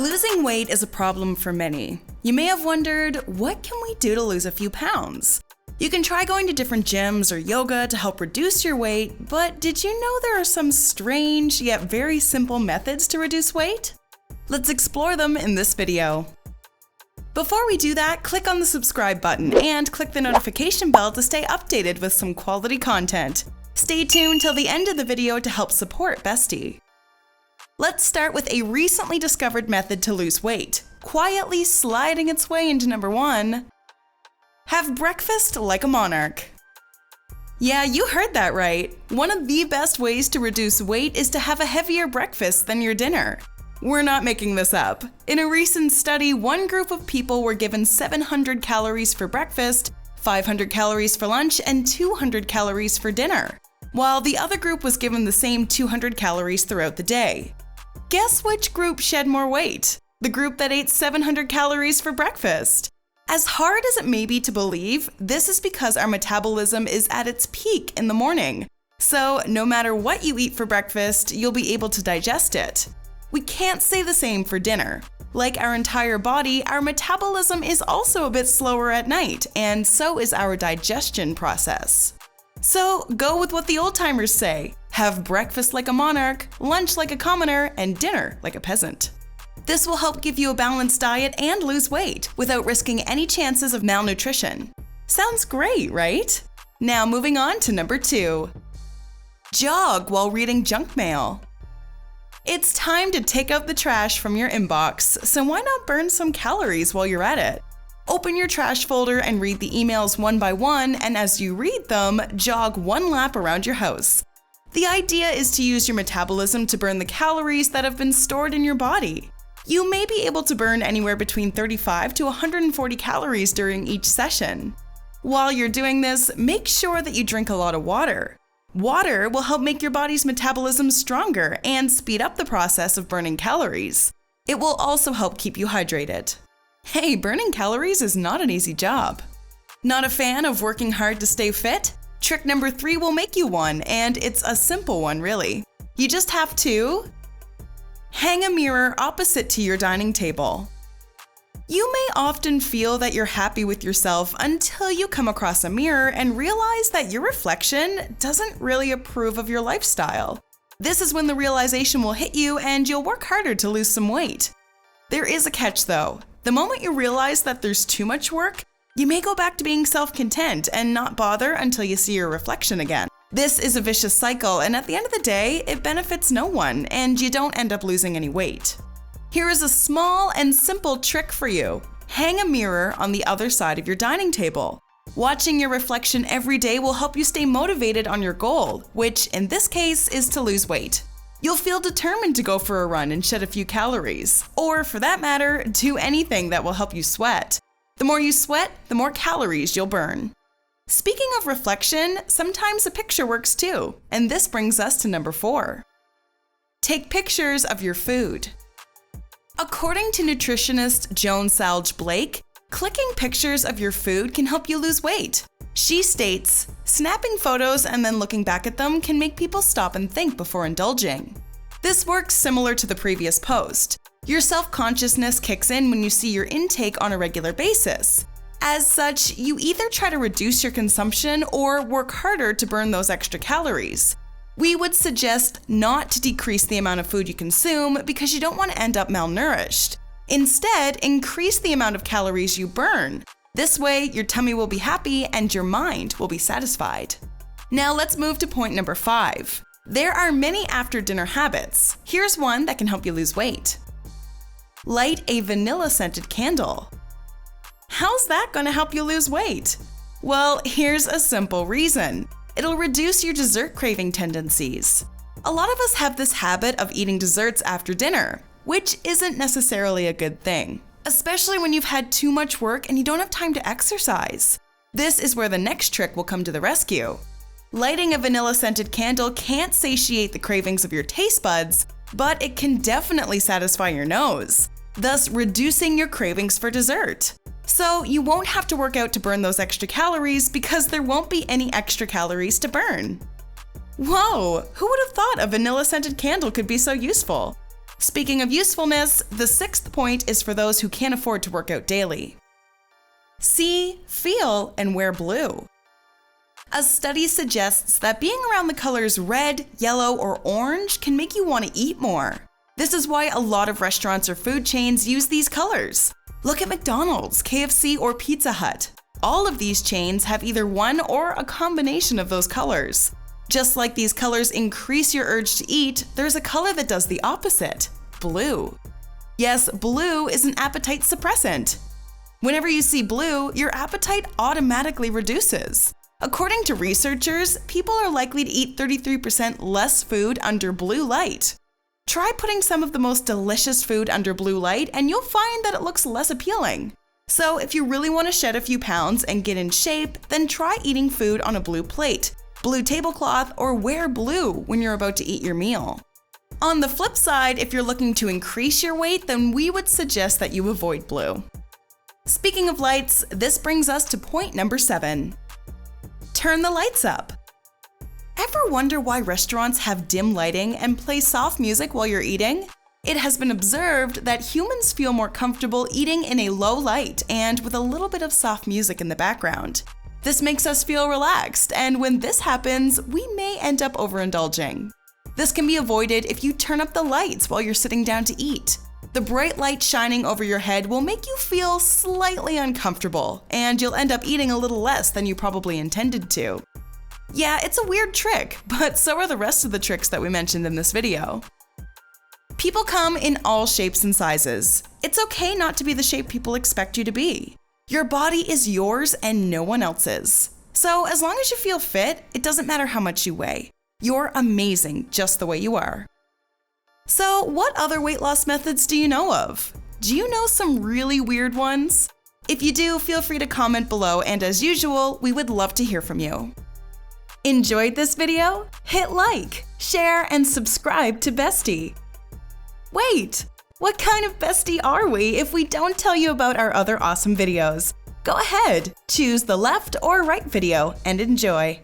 Losing weight is a problem for many. You may have wondered, what can we do to lose a few pounds? You can try going to different gyms or yoga to help reduce your weight, but did you know there are some strange yet very simple methods to reduce weight? Let's explore them in this video. Before we do that, click on the subscribe button and click the notification bell to stay updated with some quality content. Stay tuned till the end of the video to help support Bestie. Let's start with a recently discovered method to lose weight, quietly sliding its way into number 1. Have breakfast like a monarch. Yeah, you heard that right. One of the best ways to reduce weight is to have a heavier breakfast than your dinner. We're not making this up. In a recent study, one group of people were given 700 calories for breakfast, 500 calories for lunch, and 200 calories for dinner, while the other group was given the same 200 calories throughout the day. Guess which group shed more weight? The group that ate 700 calories for breakfast. As hard as it may be to believe, this is because our metabolism is at its peak in the morning. So no matter what you eat for breakfast, you'll be able to digest it. We can't say the same for dinner. Like our entire body, our metabolism is also a bit slower at night, and so is our digestion process. So go with what the old-timers say. Have breakfast like a monarch, lunch like a commoner, and dinner like a peasant. This will help give you a balanced diet and lose weight without risking any chances of malnutrition. Sounds great, right? Now moving on to number 2. Jog while reading junk mail. It's time to take out the trash from your inbox, so why not burn some calories while you're at it? Open your trash folder and read the emails one by one, and as you read them, jog one lap around your house. The idea is to use your metabolism to burn the calories that have been stored in your body. You may be able to burn anywhere between 35 to 140 calories during each session. While you're doing this, make sure that you drink a lot of water. Water will help make your body's metabolism stronger and speed up the process of burning calories. It will also help keep you hydrated. Hey, burning calories is not an easy job. Not a fan of working hard to stay fit? Trick number 3 will make you one, and it's a simple one really. You just have to hang a mirror opposite to your dining table. You may often feel that you're happy with yourself until you come across a mirror and realize that your reflection doesn't really approve of your lifestyle. This is when the realization will hit you and you'll work harder to lose some weight. There is a catch though. The moment you realize that there's too much work, you may go back to being self-content and not bother until you see your reflection again. This is a vicious cycle, and at the end of the day, it benefits no one, and you don't end up losing any weight. Here is a small and simple trick for you. Hang a mirror on the other side of your dining table. Watching your reflection every day will help you stay motivated on your goal, which in this case is to lose weight. You'll feel determined to go for a run and shed a few calories, or for that matter, do anything that will help you sweat. The more you sweat, the more calories you'll burn. Speaking of reflection, sometimes a picture works too, and this brings us to number 4. Take pictures of your food. According to nutritionist Joan Salge Blake, clicking pictures of your food can help you lose weight. She states, snapping photos and then looking back at them can make people stop and think before indulging. This works similar to the previous post. Your self-consciousness kicks in when you see your intake on a regular basis. As such, you either try to reduce your consumption or work harder to burn those extra calories. We would suggest not to decrease the amount of food you consume because you don't want to end up malnourished. Instead, increase the amount of calories you burn. This way, your tummy will be happy and your mind will be satisfied. Now let's move to point number 5. There are many after-dinner habits. Here's one that can help you lose weight. Light a vanilla-scented candle. How's that going to help you lose weight? Well, here's a simple reason. It'll reduce your dessert craving tendencies. A lot of us have this habit of eating desserts after dinner, which isn't necessarily a good thing, especially when you've had too much work and you don't have time to exercise. This is where the next trick will come to the rescue. Lighting a vanilla-scented candle can't satiate the cravings of your taste buds, but it can definitely satisfy your nose, thus reducing your cravings for dessert. So you won't have to work out to burn those extra calories because there won't be any extra calories to burn. Whoa, who would have thought a vanilla-scented candle could be so useful? Speaking of usefulness, the sixth point is for those who can't afford to work out daily. See, feel, and wear blue. A study suggests that being around the colors red, yellow, or orange can make you want to eat more. This is why a lot of restaurants or food chains use these colors. Look at McDonald's, KFC, or Pizza Hut. All of these chains have either one or a combination of those colors. Just like these colors increase your urge to eat, there's a color that does the opposite: blue. Yes, blue is an appetite suppressant. Whenever you see blue, your appetite automatically reduces. According to researchers, people are likely to eat 33% less food under blue light. Try putting some of the most delicious food under blue light and you'll find that it looks less appealing. So if you really want to shed a few pounds and get in shape, then try eating food on a blue plate, blue tablecloth, or wear blue when you're about to eat your meal. On the flip side, if you're looking to increase your weight, then we would suggest that you avoid blue. Speaking of lights, this brings us to point number 7. Turn the lights up. Ever wonder why restaurants have dim lighting and play soft music while you're eating? It has been observed that humans feel more comfortable eating in a low light and with a little bit of soft music in the background. This makes us feel relaxed, and when this happens, we may end up overindulging. This can be avoided if you turn up the lights while you're sitting down to eat. The bright light shining over your head will make you feel slightly uncomfortable, and you'll end up eating a little less than you probably intended to. Yeah, it's a weird trick, but so are the rest of the tricks that we mentioned in this video. People come in all shapes and sizes. It's okay not to be the shape people expect you to be. Your body is yours and no one else's. So as long as you feel fit, it doesn't matter how much you weigh. You're amazing just the way you are. So what other weight loss methods do you know of? Do you know some really weird ones? If you do, feel free to comment below, and as usual, we would love to hear from you. Enjoyed this video? Hit like, share, and subscribe to Bestie. Wait, what kind of bestie are we if we don't tell you about our other awesome videos? Go ahead, choose the left or right video and enjoy.